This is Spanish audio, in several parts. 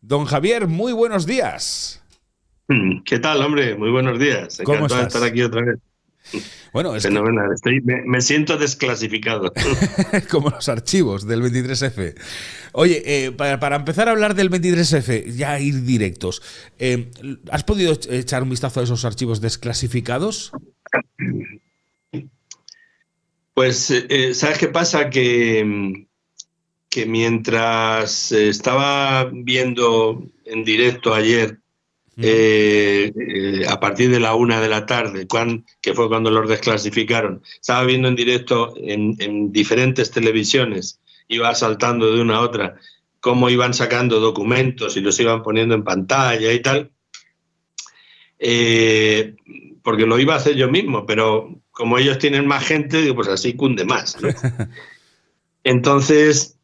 Don Javier, muy buenos días. ¿Qué tal, hombre? Muy buenos días. ¿Cómo Encantado de estar estás? aquí otra vez. Bueno, es que Fenomenal. Me siento desclasificado. como los archivos del 23F. Oye, para empezar a hablar del 23F, ya ir directos, ¿has podido echar un vistazo a esos archivos desclasificados? Pues, ¿sabes qué pasa? Que mientras estaba viendo en directo ayer, Mm. a partir de la 1 de la tarde, que fue cuando los desclasificaron, estaba viendo en directo en diferentes televisiones, iba saltando de una a otra, cómo iban sacando documentos y los iban poniendo en pantalla y tal, eh, porque lo iba a hacer yo mismo, pero como ellos tienen más gente, digo, pues así cunde más, ¿no? Entonces,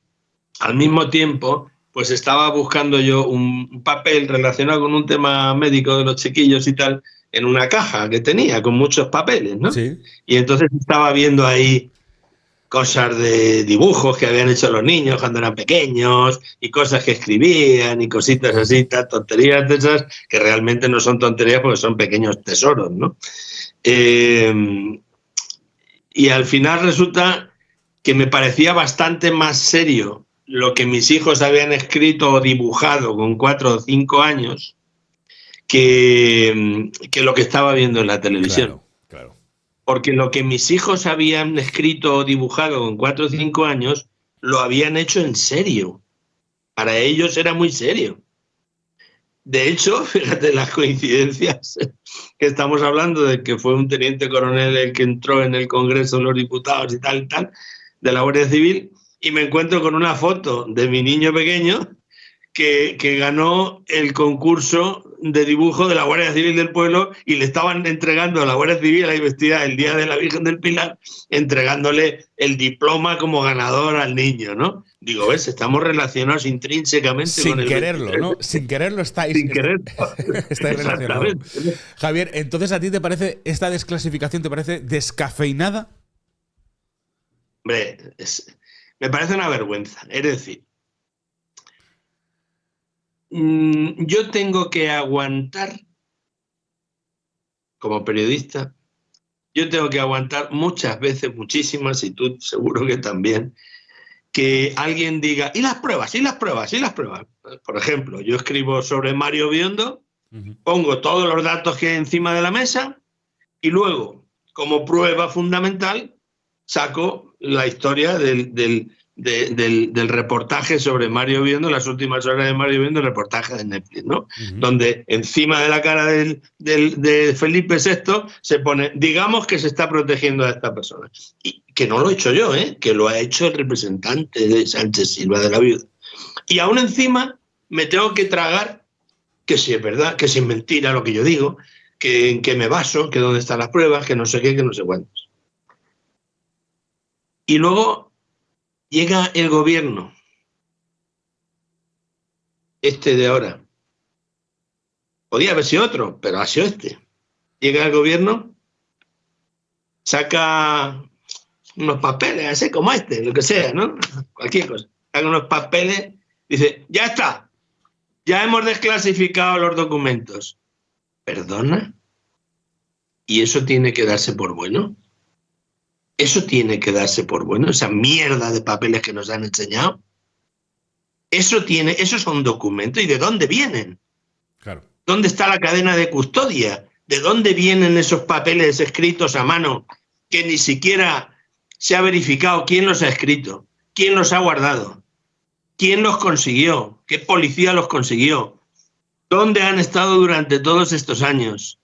al mismo tiempo, pues estaba buscando yo un papel relacionado con un tema médico de los chiquillos y tal, en una caja que tenía con muchos papeles, ¿no? Sí. Y entonces estaba viendo ahí cosas de dibujos que habían hecho los niños cuando eran pequeños y cosas que escribían y cositas así, tonterías de esas que realmente no son tonterías porque son pequeños tesoros, ¿no? Eh, y al final resulta que me parecía bastante más serio lo que mis hijos habían escrito o dibujado con 4 o 5 años que lo que estaba viendo en la televisión. Claro, claro. Porque lo que mis hijos habían escrito o dibujado con 4 o 5 años lo habían hecho en serio. Para ellos era muy serio. De hecho, fíjate las coincidencias que estamos hablando de que fue un teniente coronel el que entró en el Congreso de los Diputados y tal, de la Guardia Civil, y me encuentro con una foto de mi niño pequeño que ganó el concurso de dibujo de la Guardia Civil del pueblo y le estaban entregando a la Guardia Civil a la investidad el día de la Virgen del Pilar, entregándole el diploma como ganador al niño, ¿no? Digo, ves, estamos relacionados intrínsecamente con Sin el quererlo, 23, ¿no? Sin quererlo sin querer. estáis relacionados. Exactamente. Javier, entonces a ti te parece, esta desclasificación te parece descafeinada. Hombre, me parece una vergüenza. Es decir, yo tengo que aguantar, como periodista, yo tengo que aguantar muchas veces, muchísimas, y tú seguro que también, que alguien diga, ¿y las pruebas? ¿Y las pruebas? ¿Y las pruebas? Por ejemplo, yo escribo sobre Mario Biondo, Ujú. pongo todos los datos que hay encima de la mesa y luego, como prueba fundamental, saco la historia del reportaje sobre Mario Biondo, las últimas horas de Mario Biondo, el reportaje de Netflix, ¿no? Ujú. Donde encima de la cara de Felipe VI se pone, digamos que se está protegiendo a esta persona. Y que no lo he hecho yo, que lo ha hecho el representante de Sánchez Silva de la Viuda. Y aún encima me tengo que tragar que si es verdad, que si es mentira lo que yo digo, que en qué me baso, que dónde están las pruebas, que no sé qué, que no sé cuántos. Y luego llega el gobierno, este de ahora. Podía haber sido otro, pero ha sido este. Llega el gobierno, saca unos papeles, así como este, lo que sea, ¿no? Cualquier cosa. Saca unos papeles, dice, ya está, ya hemos desclasificado los documentos. ¿Perdona? ¿Y eso tiene que darse por bueno? ¿Eso tiene que darse por bueno? Esa mierda de papeles que nos han enseñado. Esos son documentos. ¿Y de dónde vienen? Claro. ¿Dónde está la cadena de custodia? ¿De dónde vienen esos papeles escritos a mano que ni siquiera se ha verificado quién los ha escrito, quién los ha guardado, quién los consiguió, qué policía los consiguió, dónde han estado durante todos estos años?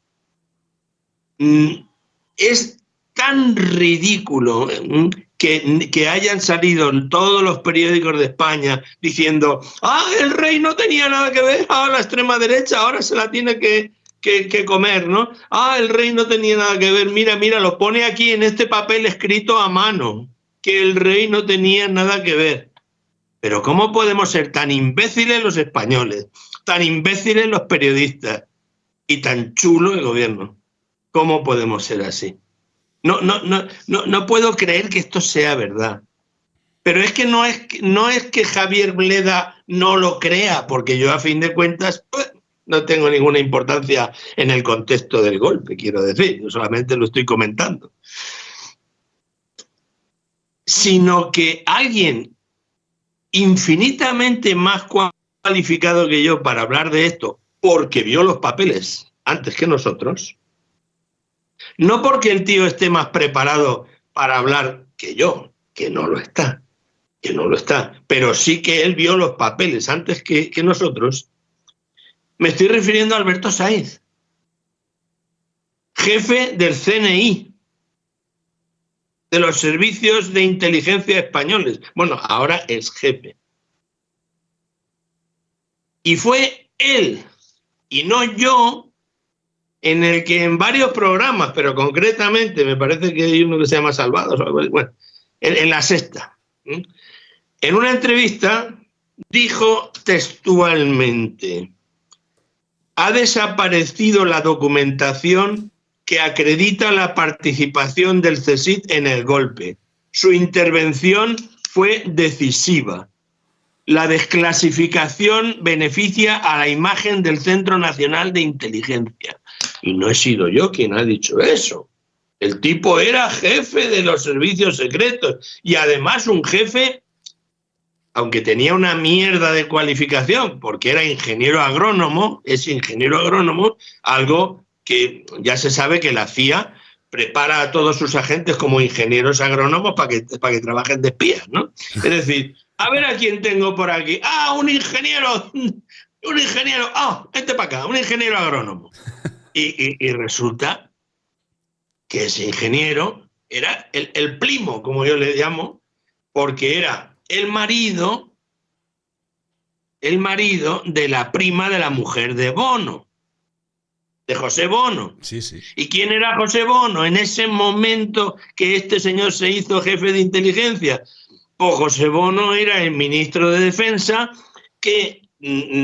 Es tan ridículo que hayan salido todos los periódicos de España diciendo, el rey no tenía nada que ver, la extrema derecha ahora se la tiene que comer, ¿no? El rey no tenía nada que ver, mira, lo pone aquí en este papel escrito a mano, que el rey no tenía nada que ver. Pero ¿cómo podemos ser tan imbéciles los españoles, tan imbéciles los periodistas y tan chulo el gobierno? ¿Cómo podemos ser así? No puedo creer que esto sea verdad. Pero es que no es que Javier Bleda no lo crea, porque yo a fin de cuentas no tengo ninguna importancia en el contexto del golpe, quiero decir, yo solamente lo estoy comentando. Sino que alguien infinitamente más cualificado que yo para hablar de esto, porque vio los papeles antes que nosotros, no porque el tío esté más preparado para hablar que yo, que no lo está, pero sí que él vio los papeles antes que nosotros. Me estoy refiriendo a Alberto Sáiz, jefe del CNI, de los servicios de inteligencia españoles. Bueno, ahora es jefe. Y fue él, y no yo, en el que en varios programas, pero concretamente me parece que hay uno que se llama Salvados, bueno, en La Sexta, en una entrevista dijo textualmente: ha desaparecido la documentación que acredita la participación del CSIC en el golpe. Su intervención fue decisiva. La desclasificación beneficia a la imagen del Centro Nacional de Inteligencia. Y no he sido yo quien ha dicho eso. El tipo era jefe de los servicios secretos y además un jefe, aunque tenía una mierda de cualificación, porque era ingeniero agrónomo, es ingeniero agrónomo, algo que ya se sabe que la CIA prepara a todos sus agentes como ingenieros agrónomos para que trabajen de espías, ¿no? Es decir, a ver a quién tengo por aquí. ¡Ah, un ingeniero! Este para acá, un ingeniero agrónomo. Y resulta que ese ingeniero era el primo, como yo le llamo, porque era el marido de la prima de la mujer de Bono, de José Bono. Sí, sí. ¿Y quién era José Bono en ese momento que este señor se hizo jefe de inteligencia? Pues José Bono era el ministro de Defensa que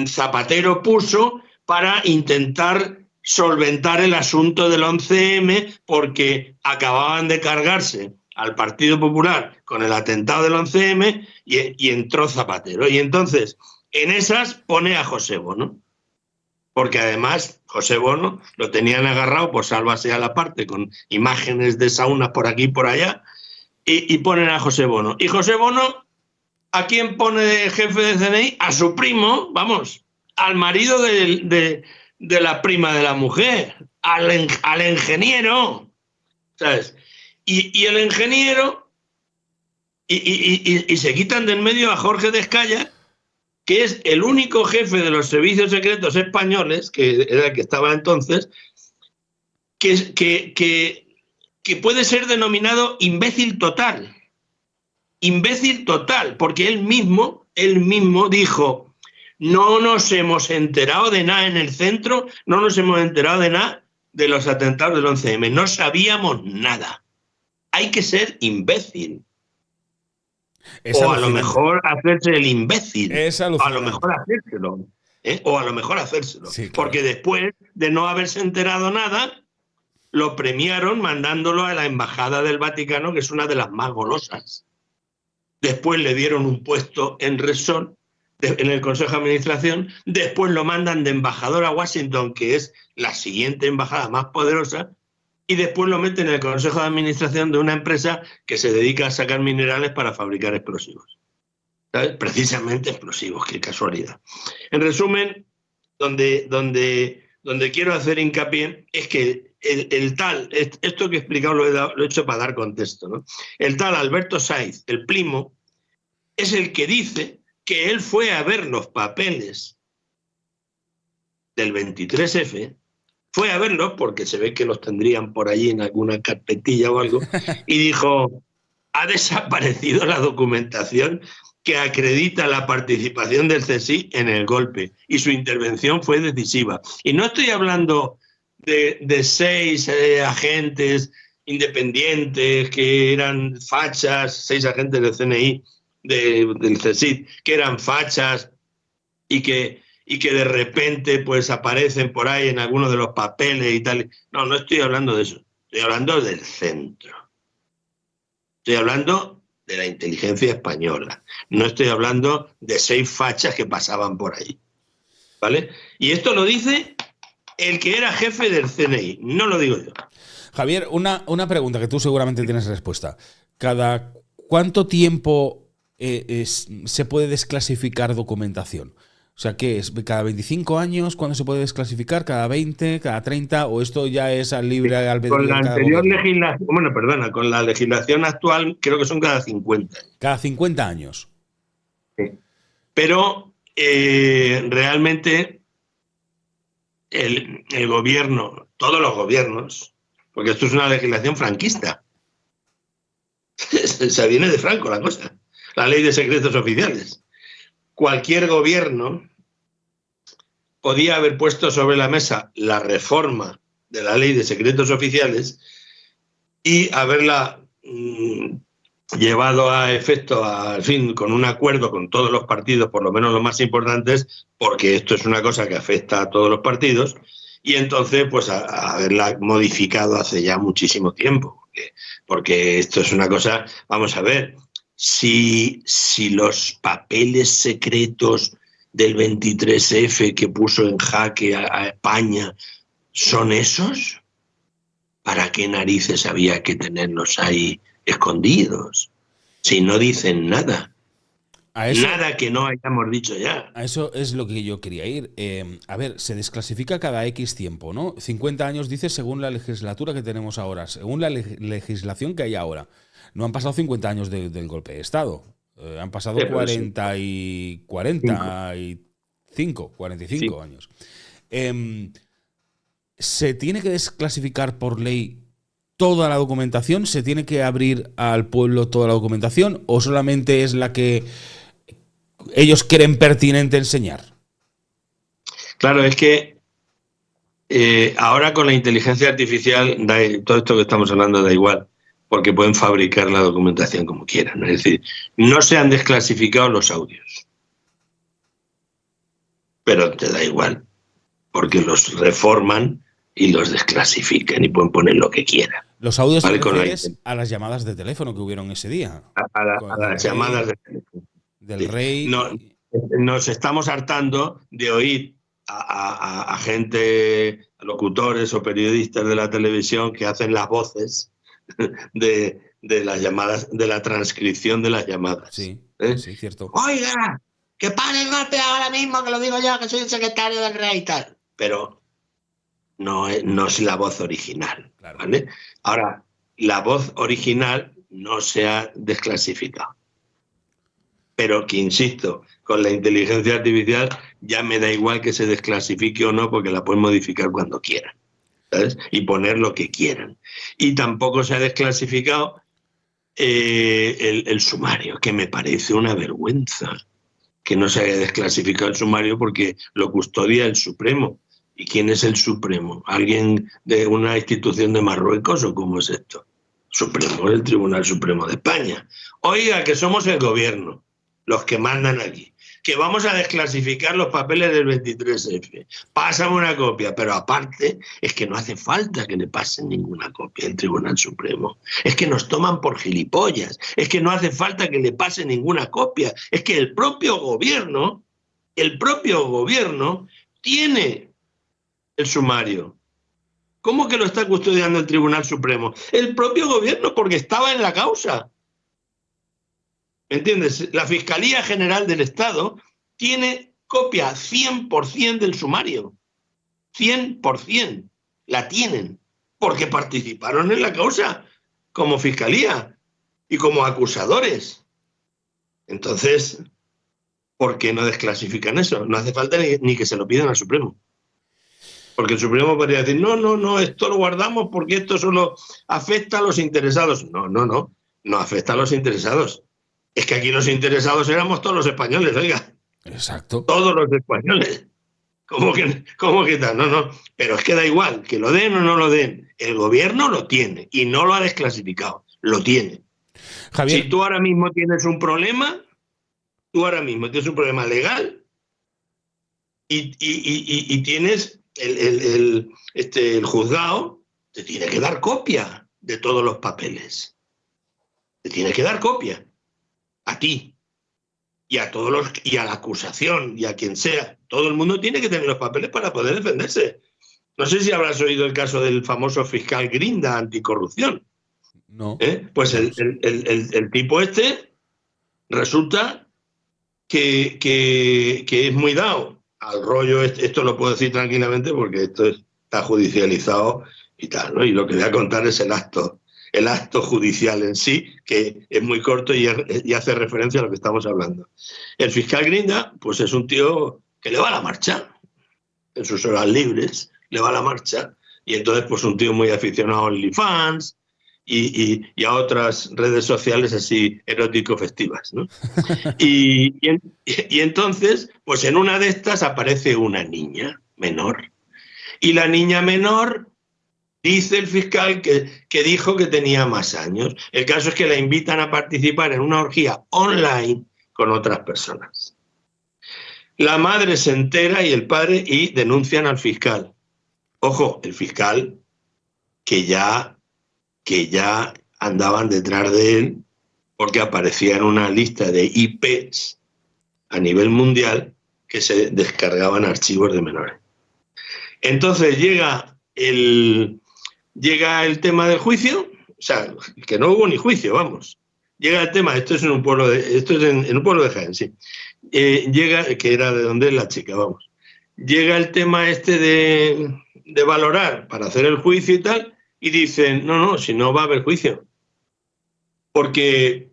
Zapatero puso para intentar solventar el asunto del 11M, porque acababan de cargarse al Partido Popular con el atentado del 11M y entró Zapatero. Y entonces, en esas pone a José Bono, porque además José Bono lo tenían agarrado, pues sálvase a la parte, con imágenes de saunas por aquí y por allá, y ponen a José Bono. Y José Bono, ¿a quién pone de jefe de CNI? A su primo, vamos, al marido de la prima de la mujer, al ingeniero, ¿sabes? Y el ingeniero, y se quitan del medio a Jorge Descaya, que es el único jefe de los servicios secretos españoles, que era el que estaba entonces, que puede ser denominado imbécil total. Imbécil total, porque él mismo dijo: no nos hemos enterado de nada en el centro, no nos hemos enterado de nada de los atentados del 11M, no sabíamos nada. Hay que ser imbécil. O a lo mejor hacerse el imbécil. A lo mejor hacérselo. O a lo mejor hacérselo. Sí, claro. Porque después de no haberse enterado nada, lo premiaron mandándolo a la Embajada del Vaticano, que es una de las más golosas. Después le dieron un puesto en Repsol, en el Consejo de Administración. Después lo mandan de embajador a Washington, que es la siguiente embajada más poderosa. Y después lo meten en el Consejo de Administración de una empresa que se dedica a sacar minerales para fabricar explosivos. ¿Sabes? Precisamente explosivos, qué casualidad. En resumen, donde quiero hacer hincapié es que el tal, esto que he explicado lo he hecho para dar contexto, ¿no? El tal Alberto Sáiz, el primo, es el que dice que él fue a ver los papeles del 23F, fue a verlos porque se ve que los tendrían por allí en alguna carpetilla o algo, y dijo: ha desaparecido la documentación que acredita la participación del CSIC en el golpe y su intervención fue decisiva. Y no estoy hablando de 6 agentes independientes que eran fachas, 6 agentes del CNI, del CSIC, que eran fachas y que de repente pues aparecen por ahí en algunos de los papeles y tal. No estoy hablando de eso. Estoy hablando del centro. Estoy hablando de la inteligencia española. No estoy hablando de 6 fachas que pasaban por ahí, ¿vale? Y esto lo dice el que era jefe del CNI, no lo digo yo. Javier, una pregunta que tú seguramente tienes respuesta. ¿Cada cuánto tiempo se puede desclasificar documentación? O sea, ¿qué es? ¿Cada 25 años cuándo se puede desclasificar? ¿Cada 20? ¿Cada 30? ¿O esto ya es al libre albedrío Con la de cada anterior gobierno? legislación, bueno, perdona, con la legislación actual creo que son cada 50. Cada 50 años. Sí. Pero realmente el gobierno, todos los gobiernos, porque esto es una legislación franquista, se viene de Franco la cosa, la ley de secretos oficiales. Cualquier gobierno podía haber puesto sobre la mesa la reforma de la ley de secretos oficiales y haberla llevado a efecto, al fin, con un acuerdo con todos los partidos, por lo menos los más importantes, porque esto es una cosa que afecta a todos los partidos, y entonces pues a haberla modificado hace ya muchísimo tiempo, porque esto es una cosa, vamos a ver, si los papeles secretos del 23F que puso en jaque a España son esos, ¿para qué narices había que tenerlos ahí escondidos? Si no dicen nada. Nada que no hayamos dicho ya. A eso es lo que yo quería ir. A ver, se desclasifica cada X tiempo, ¿no? 50 años, dice, según la legislatura que tenemos ahora, según la legislación que hay ahora. No han pasado 50 años del golpe de Estado. Han pasado 45 años. ¿Se tiene que desclasificar por ley toda la documentación? ¿Se tiene que abrir al pueblo toda la documentación? ¿O solamente es la que ellos creen pertinente enseñar? Claro, es que ahora con la inteligencia artificial, todo esto que estamos hablando da igual, porque pueden fabricar la documentación como quieran. Es decir, no se han desclasificado los audios, pero te da igual, porque los reforman y los desclasifican y pueden poner lo que quieran. Los audios, ¿vale? ¿Te refieres a las llamadas de teléfono que hubieron ese día? A las llamadas de teléfono. Del rey. Nos estamos hartando de oír a gente, a locutores o periodistas de la televisión que hacen las voces de las llamadas, de la transcripción de las llamadas. Sí, sí, cierto. Oiga, que pare el golpe ahora mismo, que lo digo yo, que soy el secretario del rey y tal. Pero no es la voz original, claro. ¿Vale? Ahora, la voz original no se ha desclasificado. Pero que, insisto, con la inteligencia artificial ya me da igual que se desclasifique o no, porque la pueden modificar cuando quieran, ¿sabes? Y poner lo que quieran. Y tampoco se ha desclasificado el sumario, que me parece una vergüenza que no se haya desclasificado el sumario, porque lo custodia el Supremo. ¿Y quién es el Supremo? ¿Alguien de una institución de Marruecos o cómo es esto? Supremo, el Tribunal Supremo de España. Oiga, que somos el gobierno, los que mandan aquí, que vamos a desclasificar los papeles del 23F. Pásame una copia, pero aparte es que no hace falta que le pasen ninguna copia al Tribunal Supremo. Es que nos toman por gilipollas, es que no hace falta que le pase ninguna copia. Es que el propio gobierno tiene el sumario. ¿Cómo que lo está custodiando el Tribunal Supremo? El propio gobierno, porque estaba en la causa. ¿Entiendes? La Fiscalía General del Estado tiene copia 100% del sumario. 100%. La tienen. Porque participaron en la causa como Fiscalía y como acusadores. Entonces, ¿por qué no desclasifican eso? No hace falta ni que se lo pidan al Supremo. Porque el Supremo podría decir, no, esto lo guardamos porque esto solo afecta a los interesados. No afecta a los interesados. Es que aquí los interesados éramos todos los españoles, oiga. Exacto. Todos los españoles. ¿Cómo que tal? No. Pero es que da igual, que lo den o no lo den. El gobierno lo tiene y no lo ha desclasificado. Lo tiene. Javier. Si tú ahora mismo tienes un problema legal y tienes el juzgado, te tiene que dar copia de todos los papeles. Te tiene que dar copia. a ti y a todos los, y a la acusación y a quien sea. Todo el mundo tiene que tener los papeles para poder defenderse. No sé si habrás oído el caso del famoso fiscal Grinda anticorrupción. No. Pues el tipo este resulta que es muy dado al rollo. Esto lo puedo decir tranquilamente porque esto está judicializado y tal, ¿no? Y lo que voy a contar es el acto judicial en sí, que es muy corto y hace referencia a lo que estamos hablando. El fiscal Grinda, pues es un tío que le va a la marcha, en sus horas libres, le va a la marcha, y entonces pues un tío muy aficionado a OnlyFans y a otras redes sociales así erótico-festivas, ¿no? Y entonces, pues en una de estas aparece una niña menor, y la niña menor dice el fiscal que dijo que tenía más años. El caso es que la invitan a participar en una orgía online con otras personas. La madre se entera y el padre y denuncian al fiscal. Ojo, el fiscal que ya andaban detrás de él porque aparecía en una lista de IPs a nivel mundial que se descargaban archivos de menores. Entonces llega el tema del juicio, o sea, que no hubo ni juicio, vamos. Llega el tema, esto es en un pueblo de Jaén, sí. Llega, que era de donde es la chica, vamos. Llega el tema este de valorar para hacer el juicio y tal, y dicen, no, si no va a haber juicio. Porque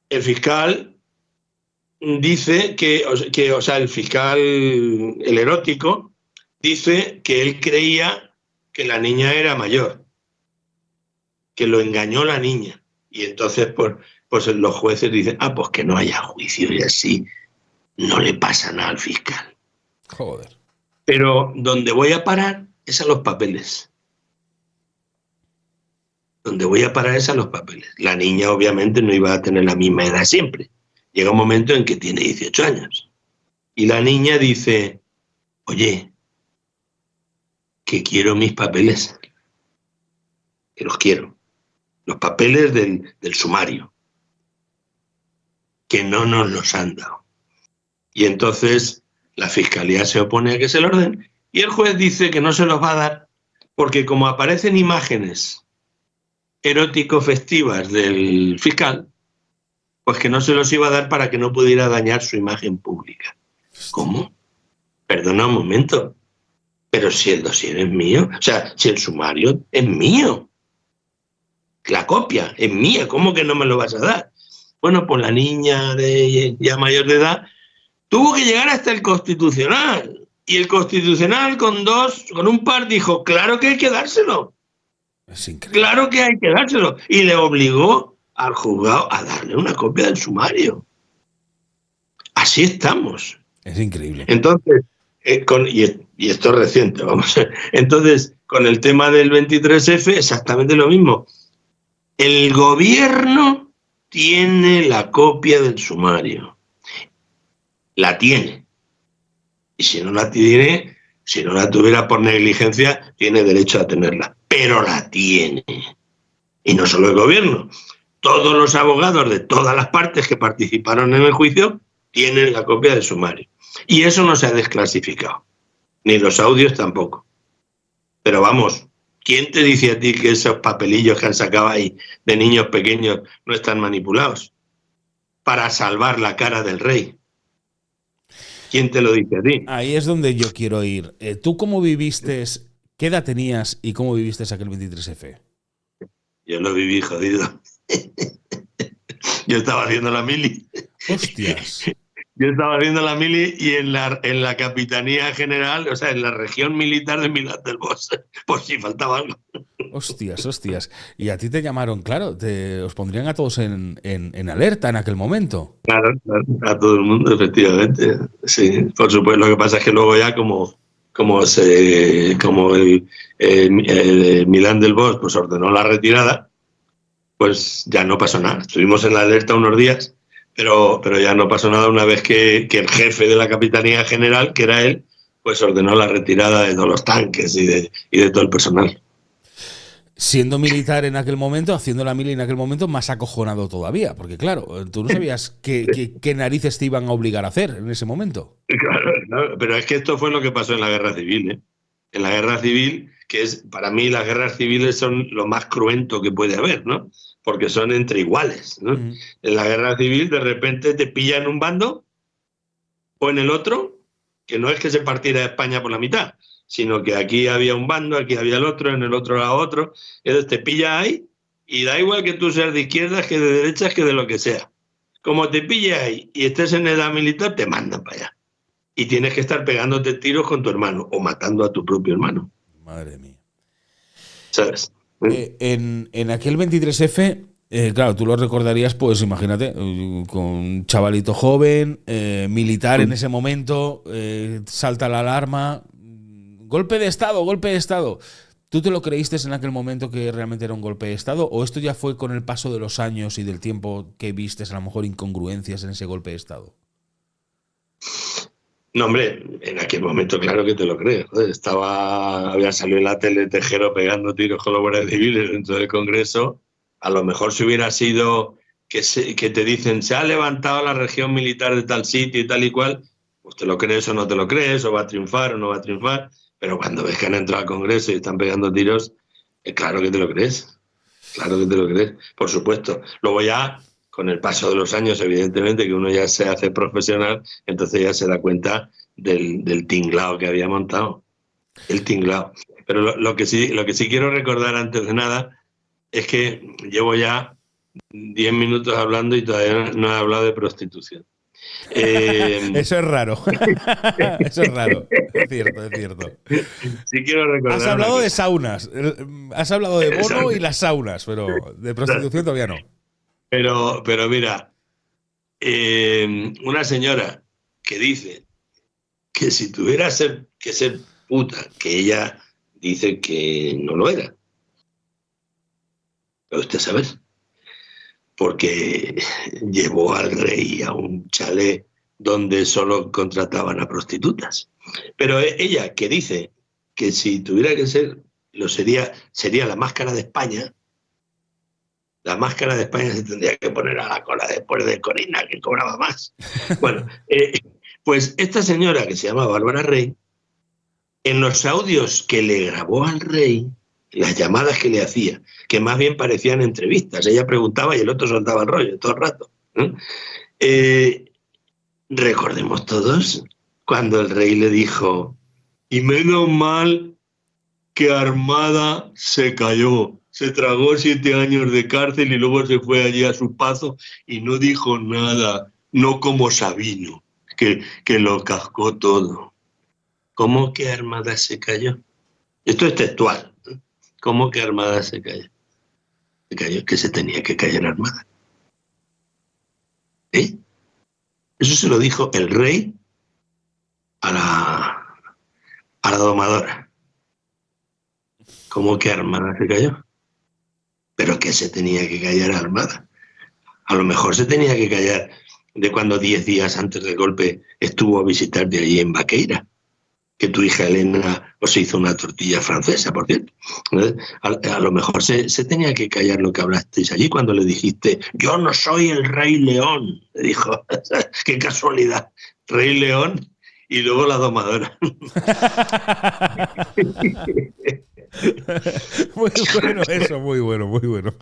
el fiscal dice o sea, el fiscal, el erótico, dice que él creía que la niña era mayor, que lo engañó la niña. Y entonces, pues los jueces dicen, pues que no haya juicio y así no le pasa nada al fiscal. Joder. Pero donde voy a parar es a los papeles. Donde voy a parar es a los papeles. La niña obviamente no iba a tener la misma edad siempre. Llega un momento en que tiene 18 años. Y la niña dice, oye, que quiero mis papeles. Que los quiero. Los papeles del sumario. Que no nos los han dado. Y entonces la fiscalía se opone a que se los den. Y el juez dice que no se los va a dar porque como aparecen imágenes erótico-festivas del fiscal, pues que no se los iba a dar para que no pudiera dañar su imagen pública. ¿Cómo? Perdona un momento, pero si el dossier es mío, o sea, si el sumario es mío, la copia es mía, ¿cómo que no me lo vas a dar? Bueno, pues la niña ya mayor de edad tuvo que llegar hasta el Constitucional, y el Constitucional con un par dijo, claro que hay que dárselo. Es increíble. Claro que hay que dárselo. Y le obligó al juzgado a darle una copia del sumario. Así estamos. Es increíble. Entonces, y esto es reciente, vamos. Entonces, con el tema del 23F, exactamente lo mismo. El gobierno tiene la copia del sumario. La tiene. Y si no la tiene, si no la tuviera por negligencia, tiene derecho a tenerla. Pero la tiene. Y no solo el gobierno. Todos los abogados de todas las partes que participaron en el juicio tienen la copia del sumario. Y eso no se ha desclasificado. Ni los audios tampoco. Pero vamos, ¿quién te dice a ti que esos papelillos que han sacado ahí de niños pequeños no están manipulados para salvar la cara del rey? ¿Quién te lo dice a ti? Ahí es donde yo quiero ir. ¿Tú cómo viviste, qué edad tenías y cómo viviste aquel 23F? Yo lo viví jodido. Yo estaba haciendo la mili. Hostias. Yo estaba haciendo la mili y en la Capitanía General, o sea, en la región militar de Milán del Bosque, por si faltaba algo. Hostias. Y a ti te llamaron, claro, os pondrían a todos en alerta en aquel momento. Claro, a todo el mundo, efectivamente. Sí, por supuesto. Lo que pasa es que luego ya como el Milán del Bosque pues ordenó la retirada, pues ya no pasó nada. Estuvimos en la alerta unos días, pero ya no pasó nada una vez que el jefe de la Capitanía General, que era él, pues ordenó la retirada de todos los tanques y de todo el personal. siendo militar en aquel momento, haciendo la mili en aquel momento, más acojonado todavía. Porque claro, tú no sabías qué narices te iban a obligar a hacer en ese momento. Claro, claro, pero es que esto fue lo que pasó en la guerra civil, ¿eh? En la guerra civil, que es, para mí las guerras civiles son lo más cruento que puede haber, ¿no? Porque son entre iguales, ¿no? Uh-huh. En la guerra civil de repente te pilla en un bando o en el otro, que no es que se partiera España por la mitad, sino que aquí había un bando, aquí había el otro, en el otro lado otro, entonces te pilla ahí y da igual que tú seas de izquierdas, que de derechas, que de lo que sea. Como te pilla ahí y estés en edad militar, te mandan para allá. Y tienes que estar pegándote tiros con tu hermano o matando a tu propio hermano. Madre mía. ¿Sabes? En aquel 23F, claro, tú lo recordarías, pues imagínate, con un chavalito joven, militar en ese momento, salta la alarma, golpe de Estado, golpe de Estado. ¿Tú te lo creíste en aquel momento que realmente era un golpe de Estado? ¿O esto ya fue con el paso de los años y del tiempo que vistes a lo mejor incongruencias en ese golpe de Estado? No, hombre, en aquel momento claro que te lo crees. Había salido en la tele Tejero pegando tiros con los guardias civiles dentro del Congreso. A lo mejor si hubiera sido que te dicen se ha levantado la región militar de tal sitio y tal y cual, pues te lo crees o no te lo crees, o va a triunfar o no va a triunfar. Pero cuando ves que han entrado al Congreso y están pegando tiros, claro que te lo crees. Claro que te lo crees, por supuesto. Luego ya, con el paso de los años, evidentemente, que uno ya se hace profesional, entonces ya se da cuenta del tinglao que había montado. El tinglao. Pero lo que sí quiero recordar antes de nada es que llevo ya 10 minutos hablando y todavía no he hablado de prostitución. Eso es raro. Eso es raro. Es cierto, es cierto. Sí quiero recordar. Has hablado de saunas. Has hablado de Bono y las saunas, pero de prostitución todavía no. Pero mira, una señora que dice que si tuviera que ser puta, que ella dice que no lo era. Pero usted sabe, porque llevó al rey a un chalet donde solo contrataban a prostitutas. Pero ella que dice que si tuviera que ser, sería la máscara de España. La máscara de España se tendría que poner a la cola después de Corina, que cobraba más. Bueno, pues esta señora que se llama Bárbara Rey, en los audios que le grabó al rey, las llamadas que le hacía, que más bien parecían entrevistas, ella preguntaba y el otro soltaba el rollo todo el rato. Recordemos todos cuando el rey le dijo, y menos mal que Armada se cayó, se tragó 7 años de cárcel y luego se fue allí a su paso y no dijo nada, no como Sabino, que lo cascó todo. ¿Cómo que Armada se cayó? Esto es textual. ¿Cómo que Armada se cayó? Se cayó que se tenía que callar Armada. ¿Eh? Eso se lo dijo el rey a la domadora. ¿Cómo que Armada se cayó? ¿Pero qué se tenía que callar Armada? A lo mejor se tenía que callar de cuando 10 días antes del golpe estuvo a visitarte allí en Vaqueira, que tu hija Elena os hizo una tortilla francesa, por cierto. A lo mejor se tenía que callar lo que hablasteis allí cuando le dijiste, yo no soy el Rey León, le dijo. Qué casualidad, Rey León y luego la domadora. Muy bueno eso, muy bueno, muy bueno.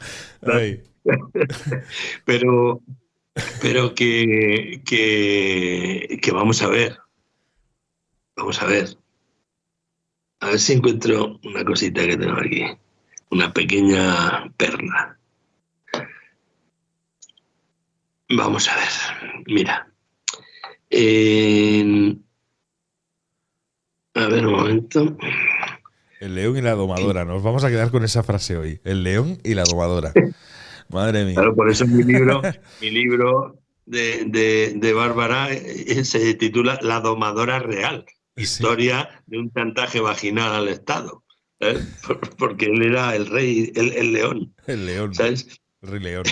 Ay. Pero que vamos a ver. Vamos a ver. A ver si encuentro una cosita que tengo aquí. Una pequeña perla. Vamos a ver. Mira. A ver un momento. El león y la domadora. Nos vamos a quedar con esa frase hoy. El león y la domadora. Madre mía. Claro, por eso mi libro de Bárbara se titula La domadora real. Historia de un chantaje vaginal al Estado. Porque él era el rey, el león. El león. ¿Sabes? El rey león.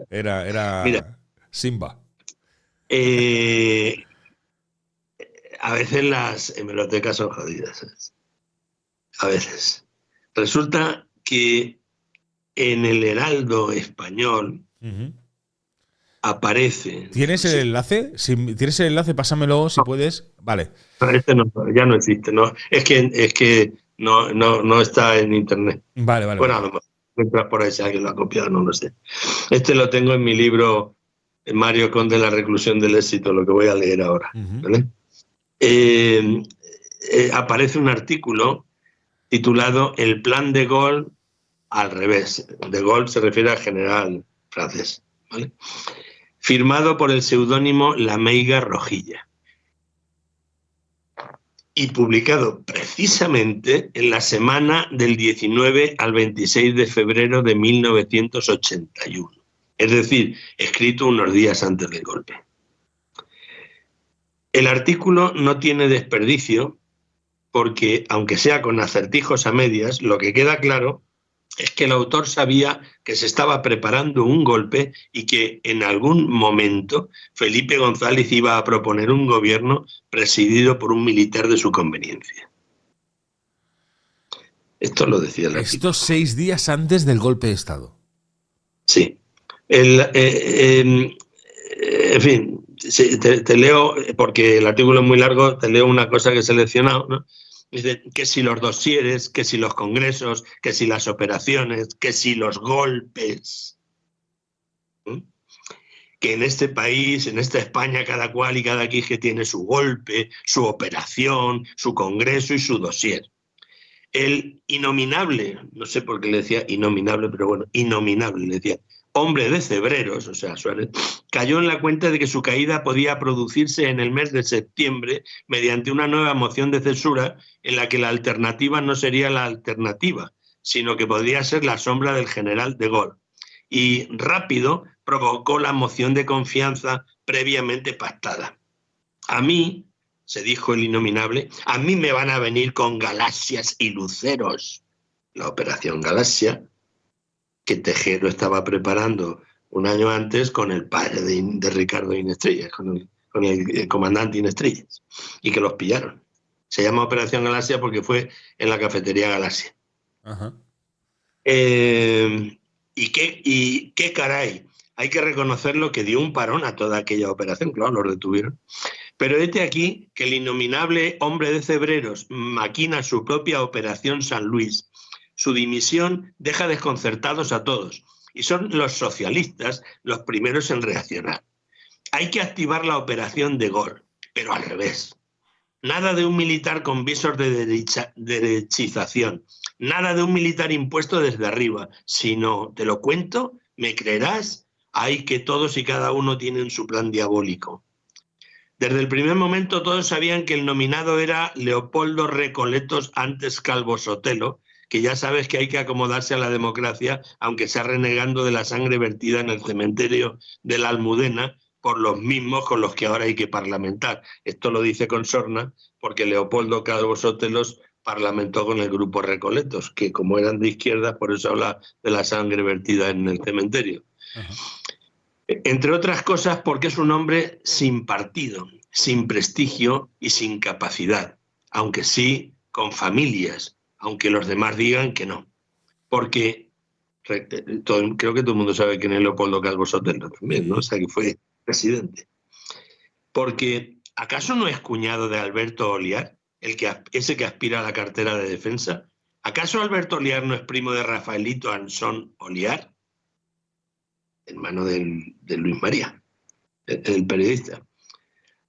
Era Mira, Simba. A veces las hemerotecas son jodidas, ¿sabes? A veces. Resulta que en el Heraldo Español aparece... ¿Tienes el enlace? Si tienes el enlace, pásamelo si puedes. Vale. Este no, ya no existe. No, es que no está en internet. Vale. Bueno, a lo mejor entras por ahí si alguien lo ha copiado, no lo sé. Este lo tengo en mi libro Mario Conde, La reclusión del éxito, lo que voy a leer ahora. ¿Vale? Aparece un artículo titulado El plan de Gaulle al revés. De Gaulle se refiere al general francés, ¿vale? Firmado por el seudónimo La Meiga Rojilla y publicado precisamente en la semana del 19 al 26 de febrero de 1981. Es decir, escrito unos días antes del golpe. El artículo no tiene desperdicio porque, aunque sea con acertijos a medias, lo que queda claro es que el autor sabía que se estaba preparando un golpe y que en algún momento Felipe González iba a proponer un gobierno presidido por un militar de su conveniencia. Esto lo decía el artículo. Estos 6 días antes del golpe de Estado. Sí. En fin, te leo, porque el artículo es muy largo, te leo una cosa que he seleccionado, ¿no? Dice que si los dosieres, que si los congresos, que si las operaciones, que si los golpes. Que en este país, en esta España, cada cual y cada quije tiene su golpe, su operación, su congreso y su dosier. El innominable, no sé por qué le decía innominable, pero bueno, innominable, le decía, hombre de Cebreros, o sea, Suárez, cayó en la cuenta de que su caída podía producirse en el mes de septiembre mediante una nueva moción de censura en la que la alternativa no sería la alternativa, sino que podría ser la sombra del general de Gaulle. Y rápido provocó la moción de confianza previamente pactada. A mí, se dijo el innominable, a mí me van a venir con galaxias y luceros. La operación Galaxia, que Tejero estaba preparando un año antes con el padre de Ricardo Inestrellas, con el comandante Inestrellas, y que los pillaron. Se llama Operación Galaxia porque fue en la cafetería Galaxia. Ajá. Y qué caray, hay que reconocerlo que dio un parón a toda aquella operación, claro, los detuvieron. Pero este aquí que el innominable hombre de Cebreros maquina su propia Operación San Luis. Su dimisión deja desconcertados a todos y son los socialistas los primeros en reaccionar. Hay que activar la operación de Gaulle, pero al revés. Nada de un militar con visos de derechización, nada de un militar impuesto desde arriba, sino, te lo cuento, ¿me creerás? Hay que todos y cada uno tienen su plan diabólico. Desde el primer momento todos sabían que el nominado era Leopoldo Recoletos, antes Calvo Sotelo, que ya sabes que hay que acomodarse a la democracia, aunque sea renegando de la sangre vertida en el cementerio de la Almudena por los mismos con los que ahora hay que parlamentar. Esto lo dice con sorna porque Leopoldo Calvo Sotelos parlamentó con el grupo Recoletos, que como eran de izquierda, por eso habla de la sangre vertida en el cementerio. Ajá. Entre otras cosas porque es un hombre sin partido, sin prestigio y sin capacidad, aunque sí con familias, aunque los demás digan que no. Porque creo que todo el mundo sabe quién es Leopoldo Calvo Sotelo también, ¿no? O sea, que fue presidente. Porque, ¿acaso no es cuñado de Alberto Oliar, ese que aspira a la cartera de defensa? ¿Acaso Alberto Oliar no es primo de Rafaelito Ansón Oliar, hermano de Luis María, el periodista?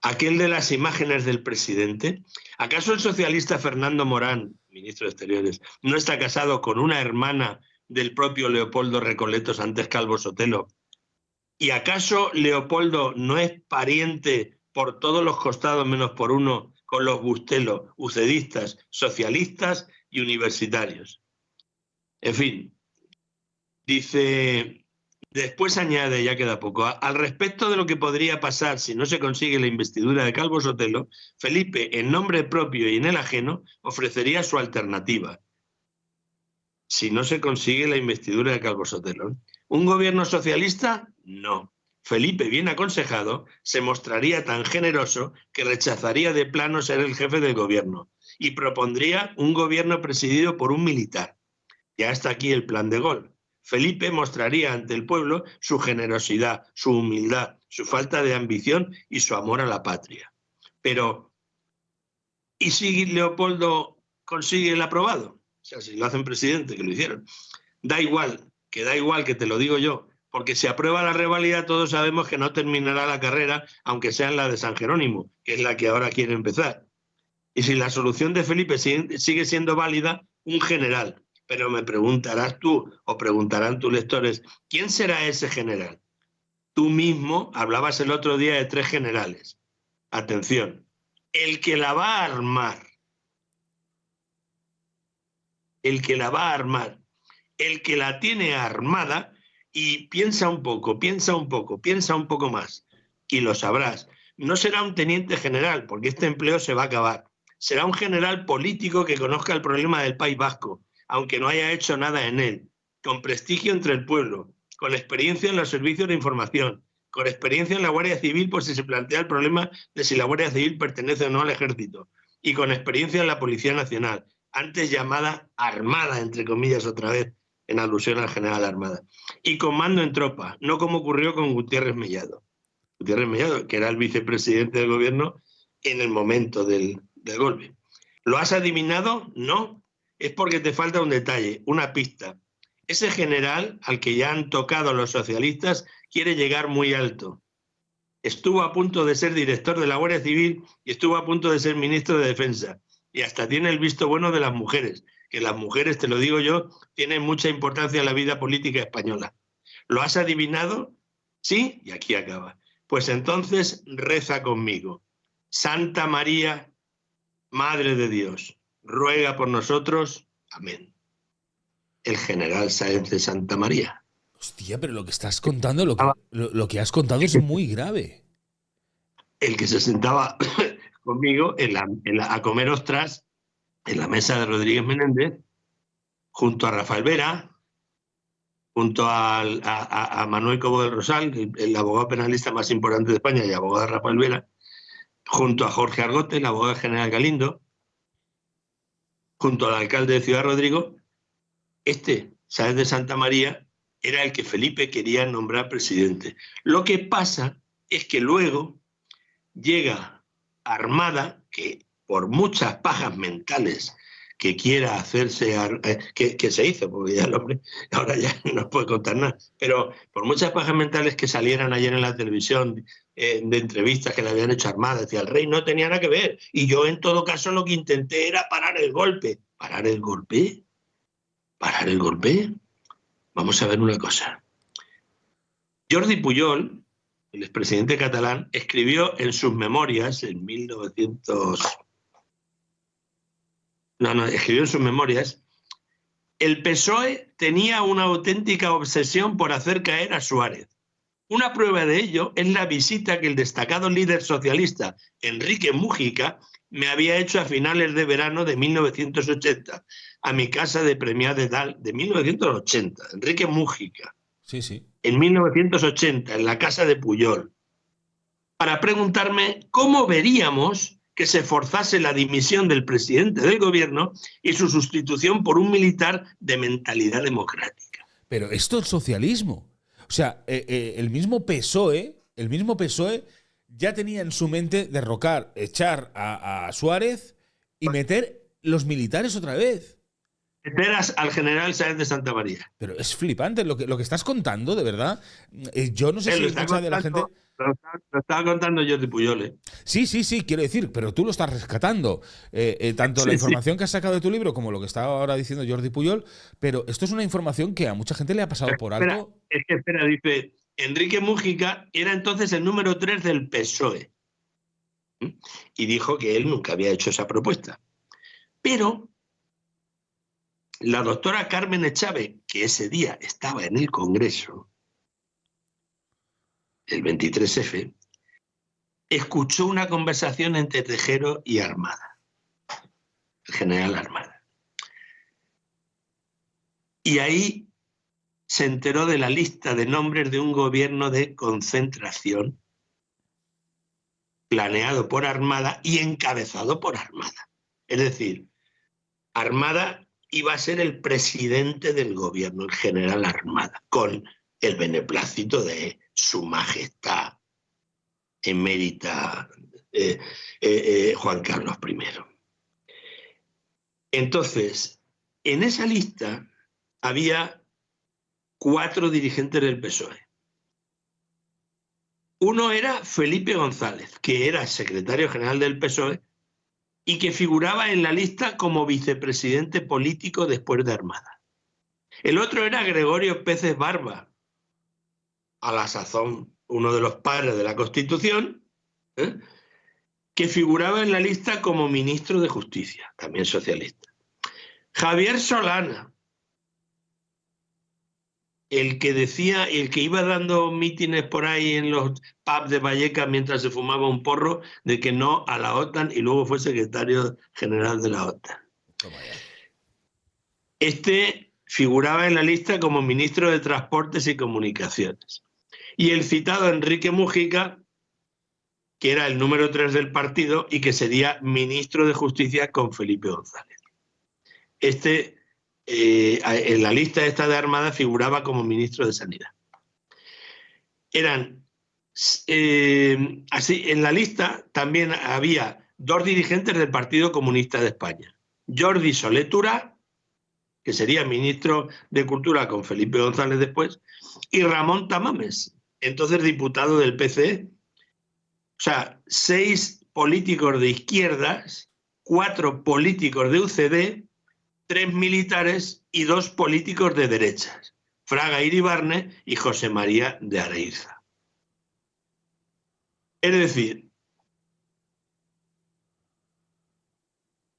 ¿Aquel de las imágenes del presidente? ¿Acaso el socialista Fernando Morán, ministro de Exteriores, no está casado con una hermana del propio Leopoldo Recoletos, antes Calvo Sotelo? ¿Y acaso Leopoldo no es pariente por todos los costados menos por uno con los Bustelo, ucedistas, socialistas y universitarios? En fin, dice... Después añade, ya queda poco, al respecto de lo que podría pasar si no se consigue la investidura de Calvo Sotelo, Felipe, en nombre propio y en el ajeno, ofrecería su alternativa. Si no se consigue la investidura de Calvo Sotelo. ¿Un gobierno socialista? No. Felipe, bien aconsejado, se mostraría tan generoso que rechazaría de plano ser el jefe del gobierno y propondría un gobierno presidido por un militar. Ya está aquí el plan de Gaulle. Felipe mostraría ante el pueblo su generosidad, su humildad, su falta de ambición y su amor a la patria. Pero, ¿y si Leopoldo consigue el aprobado? O sea, si lo hacen presidente, que lo hicieron. Da igual que te lo digo yo, porque si aprueba la reválida todos sabemos que no terminará la carrera, aunque sea en la de San Jerónimo, que es la que ahora quiere empezar. Y si la solución de Felipe sigue siendo válida, un general. Pero me preguntarás tú, o preguntarán tus lectores, ¿quién será ese general? Tú mismo hablabas el otro día de 3 generales. Atención, el que la va a armar, el que la va a armar, el que la tiene armada, y piensa un poco más, y lo sabrás. No será un teniente general, porque este empleo se va a acabar. Será un general político que conozca el problema del País Vasco, aunque no haya hecho nada en él, con prestigio entre el pueblo, con experiencia en los servicios de información, con experiencia en la Guardia Civil por si se plantea el problema de si la Guardia Civil pertenece o no al Ejército, y con experiencia en la Policía Nacional, antes llamada Armada, entre comillas otra vez, en alusión al general Armada, y con mando en tropa, no como ocurrió con Gutiérrez Mellado. Gutiérrez Mellado, que era el vicepresidente del gobierno en el momento del golpe. ¿Lo has adivinado? No. Es porque te falta un detalle, una pista. Ese general al que ya han tocado los socialistas quiere llegar muy alto. Estuvo a punto de ser director de la Guardia Civil y estuvo a punto de ser ministro de Defensa. Y hasta tiene el visto bueno de las mujeres, que las mujeres, te lo digo yo, tienen mucha importancia en la vida política española. ¿Lo has adivinado? Sí, y aquí acaba. Pues entonces reza conmigo. Santa María, Madre de Dios, ruega por nosotros. Amén. El general Sáenz de Santa María. Hostia, pero lo que estás contando, lo que has contado es muy grave. El que se sentaba conmigo a comer ostras en la mesa de Rodríguez Menéndez, junto a Rafael Vera, junto a Manuel Cobo del Rosal, el abogado penalista más importante de España y abogado de Rafael Vera, junto a Jorge Argote, el abogado general Galindo, junto al alcalde de Ciudad Rodrigo. Sáenz de Santa María, era el que Felipe quería nombrar presidente. Lo que pasa es que luego llega Armada, que por muchas pajas mentales que quiera hacerse, que se hizo, porque ya el hombre ahora ya no puede contar nada, pero por muchas pajas mentales que salieran ayer en la televisión de entrevistas que le habían hecho a Armada, decía, el rey no tenía nada que ver, y yo en todo caso lo que intenté era parar el golpe. ¿Parar el golpe? ¿Parar el golpe? Vamos a ver una cosa. Jordi Pujol, el expresidente catalán, escribió en sus memorias en escribió en sus memorias: el PSOE tenía una auténtica obsesión por hacer caer a Suárez. Una prueba de ello es la visita que el destacado líder socialista Enrique Múgica me había hecho a finales de verano de 1980 a mi casa de Premià de Dalt de 1980. Enrique Múgica. Sí, sí. En 1980, en la casa de Pujol, para preguntarme cómo veríamos que se forzase la dimisión del presidente del gobierno y su sustitución por un militar de mentalidad democrática. Pero esto es socialismo. O sea, el mismo PSOE ya tenía en su mente derrocar, echar a Suárez y meter los militares otra vez. Meter al general Sáenz de Santa María. Pero es flipante lo que estás contando, de verdad. Yo no sé si mucha de la gente. Lo estaba contando Jordi Pujol. Sí, quiero decir, pero tú lo estás rescatando. Tanto la información que has sacado de tu libro como lo que está ahora diciendo Jordi Pujol, pero esto es una información que a mucha gente le ha pasado por alto. Dice, Enrique Múgica era entonces el número 3 del PSOE. Y dijo que él nunca había hecho esa propuesta. Pero la doctora Carmen Echave, que ese día estaba en el Congreso, el 23F, escuchó una conversación entre Tejero y Armada, el general Armada. Y ahí se enteró de la lista de nombres de un gobierno de concentración planeado por Armada y encabezado por Armada. Es decir, Armada iba a ser el presidente del gobierno, el general Armada, con el beneplácito de Su Majestad emérita Juan Carlos I. Entonces, en esa lista había 4 dirigentes del PSOE. Uno era Felipe González, que era secretario general del PSOE y que figuraba en la lista como vicepresidente político después de Armada. El otro era Gregorio Peces Barba, a la sazón uno de los padres de la Constitución, que figuraba en la lista como ministro de Justicia, también socialista. Javier Solana, el que iba dando mítines por ahí en los pubs de Vallecas mientras se fumaba un porro de que no a la OTAN, y luego fue secretario general de la OTAN. Este figuraba en la lista como ministro de Transportes y Comunicaciones. Y el citado Enrique Mujica, que era el número 3 del partido y que sería ministro de Justicia con Felipe González. En la lista esta de Armada figuraba como ministro de Sanidad. Así, en la lista también había 2 dirigentes del Partido Comunista de España. Jordi Solé Tura, que sería ministro de Cultura con Felipe González después, y Ramón Tamames, entonces diputado del PCE. O sea, 6 políticos de izquierdas, 4 políticos de UCD, 3 militares y 2 políticos de derechas, Fraga Iribarne y José María de Areiza. Es decir,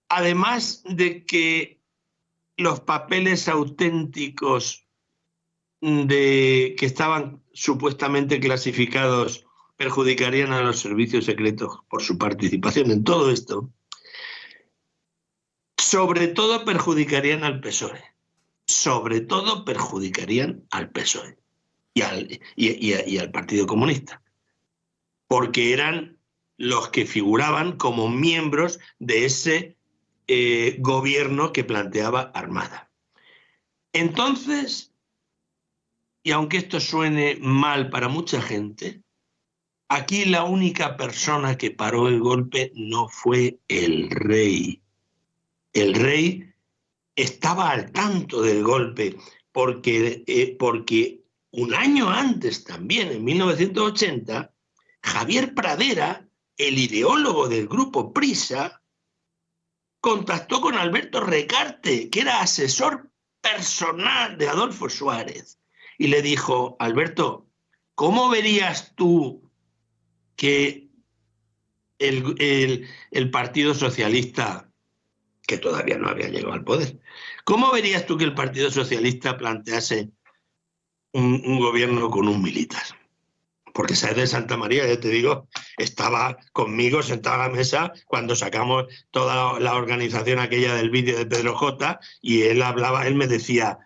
además de que los papeles auténticos que estaban supuestamente clasificados perjudicarían a los servicios secretos por su participación en todo esto, sobre todo perjudicarían al PSOE. Sobre todo perjudicarían al PSOE y al Partido Comunista, porque eran los que figuraban como miembros de ese gobierno que planteaba Armada. Entonces, y aunque esto suene mal para mucha gente, aquí la única persona que paró el golpe no fue el rey. El rey estaba al tanto del golpe porque un año antes también, en 1980, Javier Pradera, el ideólogo del grupo Prisa, contactó con Alberto Recarte, que era asesor personal de Adolfo Suárez, y le dijo: Alberto, ¿cómo verías tú que el Partido Socialista, que todavía no había llegado al poder, cómo verías tú que el Partido Socialista plantease un gobierno con un militar? Porque Sáenz de Santa María, ya te digo, estaba conmigo sentado a la mesa cuando sacamos toda la organización aquella del vídeo de Pedro J, y él me decía: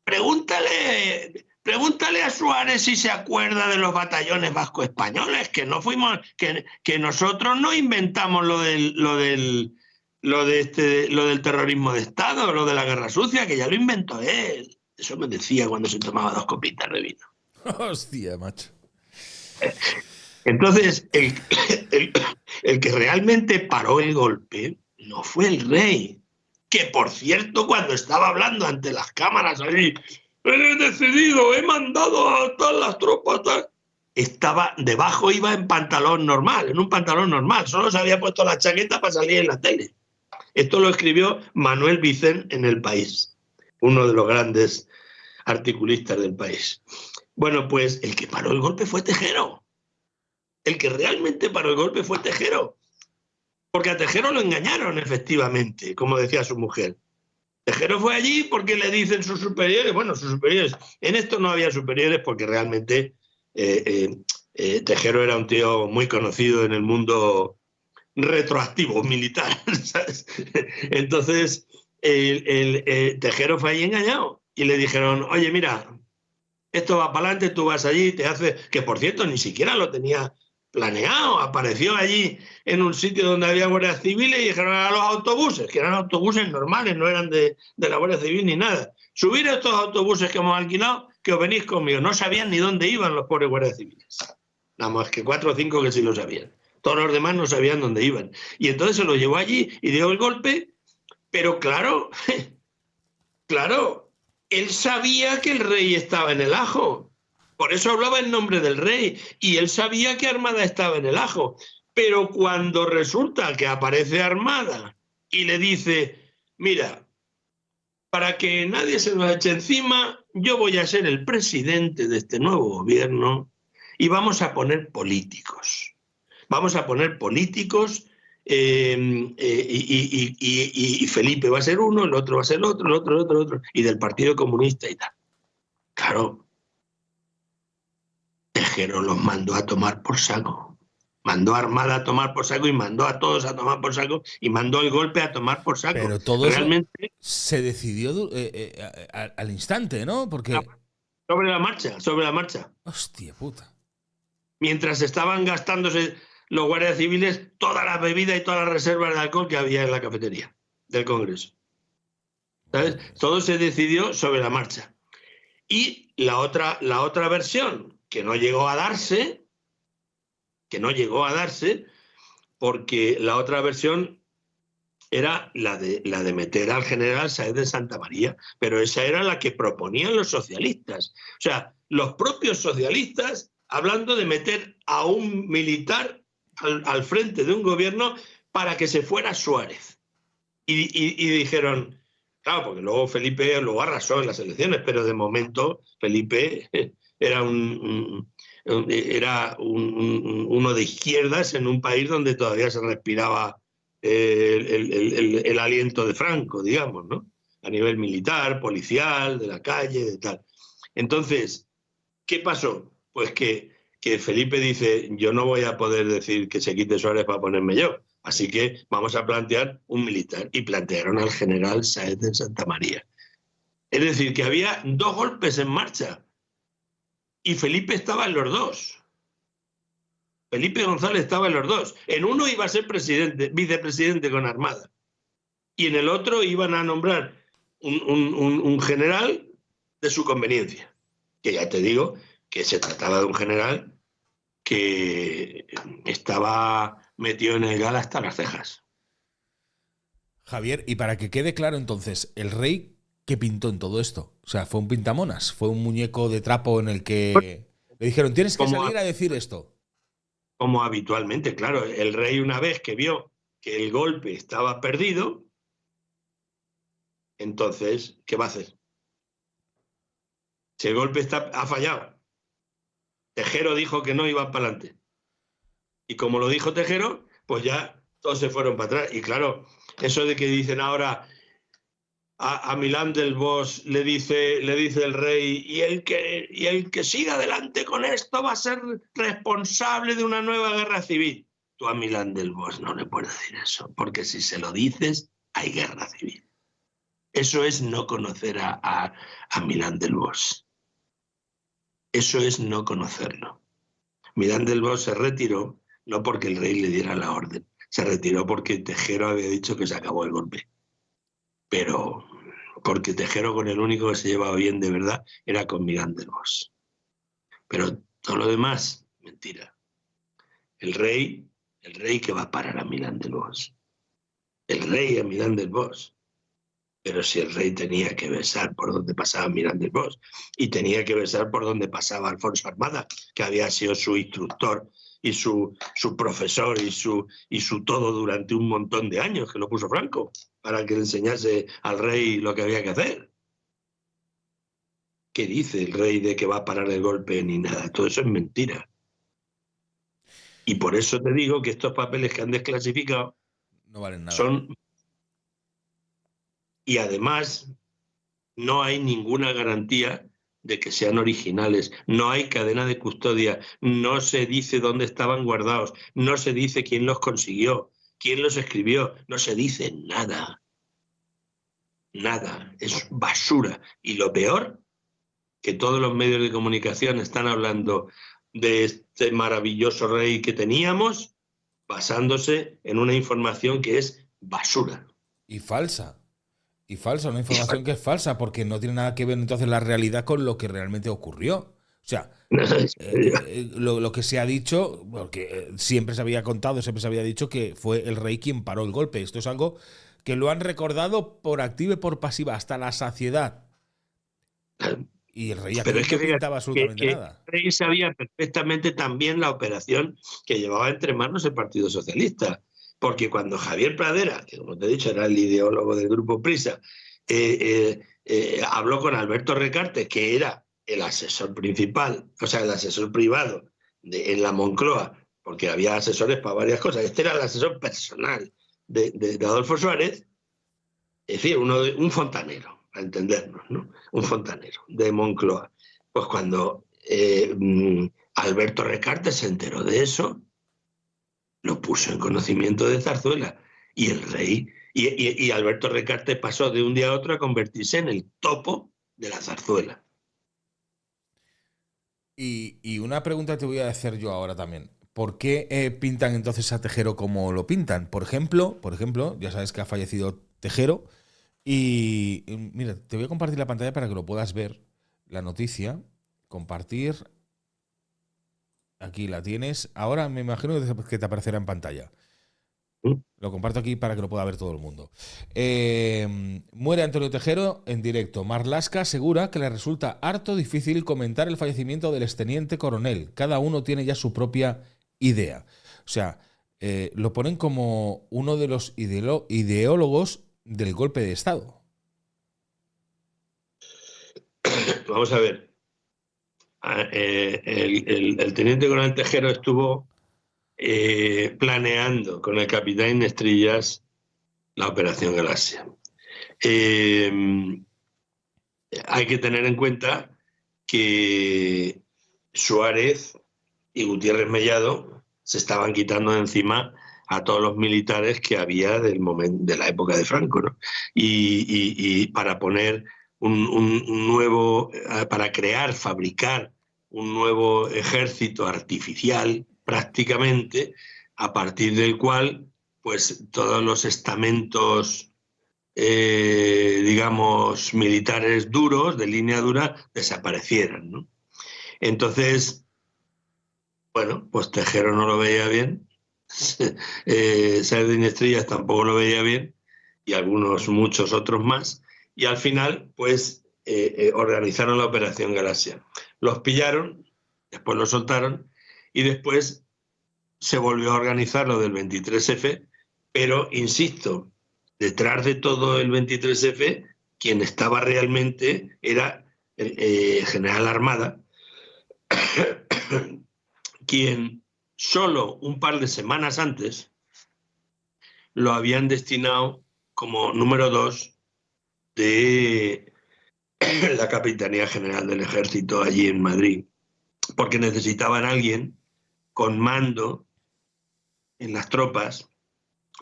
pregúntale a Suárez si se acuerda de los batallones vasco-españoles, que no fuimos, que nosotros no inventamos lo del terrorismo de Estado, lo de la guerra sucia, que ya lo inventó él. Eso me decía cuando se tomaba 2 copitas de vino. Hostia, macho. Entonces, el que realmente paró el golpe no fue el rey, que por cierto, cuando estaba hablando ante las cámaras allí, he decidido, he mandado a todas las tropas, estaba debajo, iba en un pantalón normal, solo se había puesto la chaqueta para salir en la tele. Esto lo escribió Manuel Vicent en El País, uno de los grandes articulistas del país. Bueno, pues el que paró el golpe fue Tejero. El que realmente paró el golpe fue Tejero. Porque a Tejero lo engañaron, efectivamente, como decía su mujer. Tejero fue allí porque le dicen sus superiores, en esto no había superiores porque realmente Tejero era un tío muy conocido en el mundo retroactivo, militar, ¿sabes? Entonces, Tejero fue allí engañado y le dijeron: oye, mira, esto va para adelante, tú vas allí, te hace... Que por cierto, ni siquiera lo tenía planeado. Apareció allí en un sitio donde había guardias civiles y dijeron a los autobuses, que eran autobuses normales, no eran de la Guardia Civil ni nada. Subir a estos autobuses que hemos alquilado, que os venís conmigo. No sabían ni dónde iban los pobres guardias civiles. Nada más que 4 o 5 que sí lo sabían. Todos los demás no sabían dónde iban. Y entonces se los llevó allí y dio el golpe, pero claro, claro, él sabía que el rey estaba en el ajo. Por eso hablaba en nombre del rey. Y él sabía que Armada estaba en el ajo. Pero cuando resulta que aparece Armada y le dice, mira, para que nadie se nos eche encima, yo voy a ser el presidente de este nuevo gobierno y vamos a poner políticos. Vamos a poner políticos y Felipe va a ser uno, el otro va a ser otro, el otro, y del Partido Comunista y tal. Claro, Tejero los mandó a tomar por saco. Mandó a Armada a tomar por saco y mandó a todos a tomar por saco y mandó el golpe a tomar por saco. Pero todo realmente eso se decidió al instante, ¿no? Porque... Sobre la marcha. Hostia puta. Mientras estaban gastándose los guardias civiles toda la bebida y todas las reservas de alcohol que había en la cafetería del Congreso. ¿Sabes? Todo se decidió sobre la marcha. Y la otra versión, que no llegó a darse, porque la otra versión era la de meter al general Sáez de Santamaría, pero esa era la que proponían los socialistas. O sea, los propios socialistas hablando de meter a un militar al frente de un gobierno para que se fuera Suárez. Y dijeron, claro, porque luego Felipe arrasó en las elecciones, pero de momento Felipe era uno de izquierdas en un país donde todavía se respiraba el aliento de Franco, digamos, ¿no? A nivel militar, policial, de la calle, de tal. Entonces, ¿qué pasó? Pues que Felipe dice, yo no voy a poder decir que se quite Suárez para ponerme yo, así que vamos a plantear un militar. Y plantearon al general Sáez de Santamaría. Es decir, que había 2 golpes en marcha y Felipe estaba en los 2. Felipe González estaba en los 2. En uno iba a ser vicepresidente con Armada y en el otro iban a nombrar un general de su conveniencia, que ya te digo que se trataba de un general que estaba metido en el gal hasta las cejas. Javier, y para que quede claro entonces, ¿el rey qué pintó en todo esto? O sea, ¿fue un pintamonas? ¿Fue un muñeco de trapo en el que le dijeron, tienes que salir a decir esto? Como habitualmente, claro. El rey, una vez que vio que el golpe estaba perdido, entonces, ¿qué va a hacer? Si el golpe ha fallado. Tejero dijo que no iban para adelante. Y como lo dijo Tejero, pues ya todos se fueron para atrás. Y claro, eso de que dicen ahora a Milán del Bosch le dice el rey, y el que siga adelante con esto va a ser responsable de una nueva guerra civil. Tú a Milán del Bosch no le puedes decir eso, porque si se lo dices, hay guerra civil. Eso es no conocer a Milán del Bosch. Eso es no conocerlo. Milán del Bosch se retiró no porque el rey le diera la orden, se retiró porque Tejero había dicho que se acabó el golpe. Pero porque Tejero con el único que se llevaba bien de verdad era con Milán del Bosch. Pero todo lo demás, mentira. El rey que va a parar a Milán del Bosch. El rey a Milán del Bosch. Pero si el rey tenía que besar por donde pasaba Milán del Bosch y tenía que besar por donde pasaba Alfonso Armada, que había sido su instructor y su profesor y su todo durante un montón de años, que lo puso Franco, para que le enseñase al rey lo que había que hacer. ¿Qué dice el rey de que va a parar el golpe ni nada? Todo eso es mentira. Y por eso te digo que estos papeles que han desclasificado no valen nada. Son... Y además no hay ninguna garantía de que sean originales, no hay cadena de custodia, no se dice dónde estaban guardados, no se dice quién los consiguió, quién los escribió, no se dice nada. Nada, es basura. Y lo peor, que todos los medios de comunicación están hablando de este maravilloso rey que teníamos, basándose en una información que es basura. Y falsa. Y falsa, una información que es falsa, porque no tiene nada que ver entonces la realidad con lo que realmente ocurrió. O sea, lo que se ha dicho, porque siempre se había contado, siempre se había dicho que fue el rey quien paró el golpe. Esto es algo que lo han recordado por activa y por pasiva hasta la saciedad. Y el rey Pero aquí es que no fíjate pintaba absolutamente que nada. el rey sabía perfectamente también la operación que llevaba entre manos el Partido Socialista. Porque cuando Javier Pradera, que como te he dicho era el ideólogo del Grupo Prisa, habló con Alberto Recarte, que era el asesor principal, o sea, el asesor privado en la Moncloa, porque había asesores para varias cosas. Este era el asesor personal de Adolfo Suárez, es decir, un fontanero, para entendernos, ¿no? Un fontanero de Moncloa. Pues cuando Alberto Recarte se enteró de eso, lo puso en conocimiento de Zarzuela. Y el rey, y Alberto Recarte pasó de un día a otro a convertirse en el topo de la zarzuela. Y una pregunta te voy a hacer yo ahora también. ¿Por qué pintan entonces a Tejero como lo pintan? Por ejemplo, ya sabes que ha fallecido Tejero. Y mira, te voy a compartir la pantalla para que lo puedas ver. La noticia. Compartir. Aquí la tienes. Ahora me imagino que te aparecerá en pantalla. Lo comparto aquí para que lo pueda ver todo el mundo. Muere Antonio Tejero en directo. Marlaska asegura que le resulta harto difícil comentar el fallecimiento del exteniente coronel. Cada uno tiene ya su propia idea. O sea, lo ponen como uno de los ideólogos del golpe de Estado. Vamos a ver. El teniente coronel Tejero estuvo planeando con el capitán Estrillas la operación Galaxia. Hay que tener en cuenta que Suárez y Gutiérrez Mellado se estaban quitando de encima a todos los militares que había de la época de Franco, ¿no? Y para poner un nuevo, para crear, fabricar un nuevo ejército artificial prácticamente, a partir del cual pues todos los estamentos digamos militares duros, de línea dura, desaparecieran, ¿no? Entonces, bueno, pues Tejero no lo veía bien, Sardín Estrillas tampoco lo veía bien, y muchos otros más, y al final, pues, organizaron la Operación Galaxia. Los pillaron, después los soltaron, y después se volvió a organizar lo del 23F, pero, insisto, detrás de todo el 23F, quien estaba realmente era el general Armada, quien solo un par de semanas antes lo habían destinado como número 2 de la Capitanía General del Ejército allí en Madrid, porque necesitaban a alguien con mando en las tropas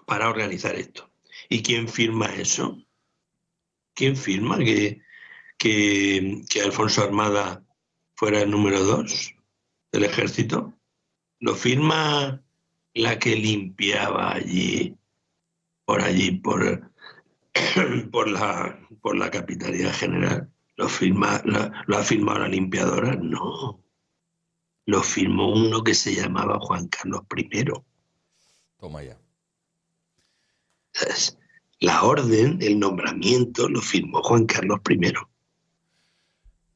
para organizar esto. ¿Y quién firma eso? ¿Quién firma que Alfonso Armada fuera el número 2 del ejército? Lo firma la que limpiaba allí, por la Capitanía General. ¿Lo ha firmado la limpiadora? No. Lo firmó uno que se llamaba Juan Carlos I. Toma ya. La orden, el nombramiento, lo firmó Juan Carlos I.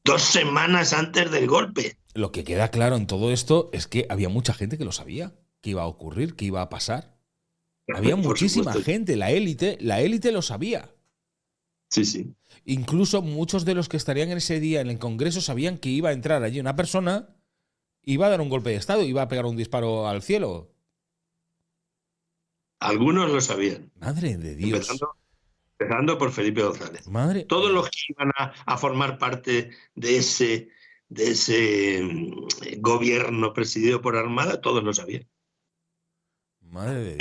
2 semanas antes del golpe. Lo que queda claro en todo esto es que había mucha gente que lo sabía, que iba a ocurrir, que iba a pasar. Había muchísima gente, la élite lo sabía. Sí, sí. Incluso muchos de los que estarían en ese día en el Congreso sabían que iba a entrar allí una persona, iba a dar un golpe de Estado, iba a pegar un disparo al cielo. Algunos lo sabían. Madre de Dios. Empezando por Felipe González. Madre. Todos los que iban a formar parte de ese gobierno presidido por Armada, todos lo sabían. Madre de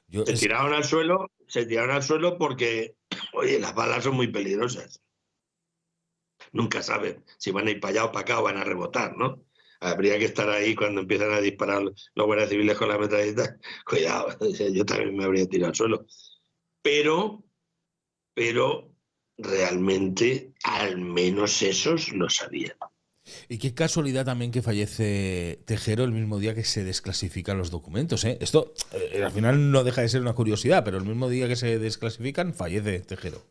Dios. Se tiraron al suelo porque, oye, las balas son muy peligrosas. Nunca saben si van a ir para allá o para acá o van a rebotar, ¿no? habría que estar ahí cuando empiezan a disparar los guardias civiles con la metralleta. Cuidado, yo también me habría tirado al suelo. Pero realmente al menos esos lo sabían. Y qué casualidad también que fallece Tejero el mismo día que se desclasifican los documentos, ¿eh? Esto al final no deja de ser una curiosidad, pero el mismo día que se desclasifican fallece Tejero.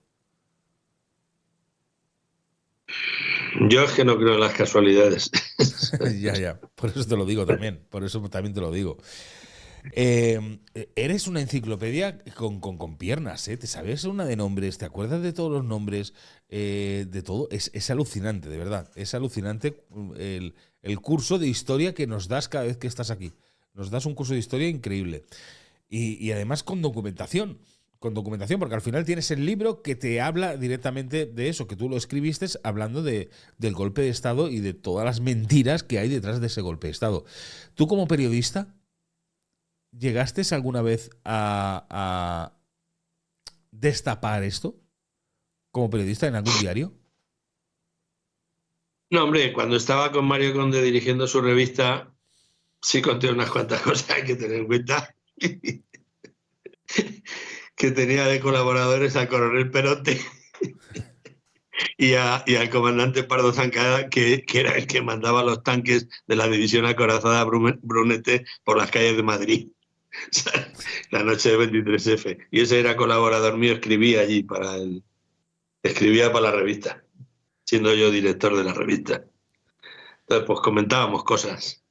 Yo es que no creo en las casualidades. Ya, por eso te lo digo también, por eso también te lo digo. Eres una enciclopedia con piernas, ¿eh? ¿Te sabes una de nombres? ¿Te acuerdas de todos los nombres? De todo. Es alucinante, de verdad. Es alucinante el curso de historia que nos das cada vez que estás aquí. Nos das un curso de historia increíble. Y además con documentación. Con documentación, porque al final tienes el libro que te habla directamente de eso, que tú lo escribiste hablando del golpe de Estado y de todas las mentiras que hay detrás de ese golpe de Estado. Tú como periodista, ¿llegaste alguna vez a destapar esto como periodista en algún diario? No, hombre, cuando estaba con Mario Conde dirigiendo su revista, sí conté unas cuantas cosas, hay que tener en cuenta. Que tenía de colaboradores al coronel Perote y al comandante Pardo Zancada, que era el que mandaba los tanques de la división acorazada Brunete por las calles de Madrid. La noche del 23F. Y ese era colaborador mío, escribía para la revista, siendo yo director de la revista. Entonces, pues comentábamos cosas.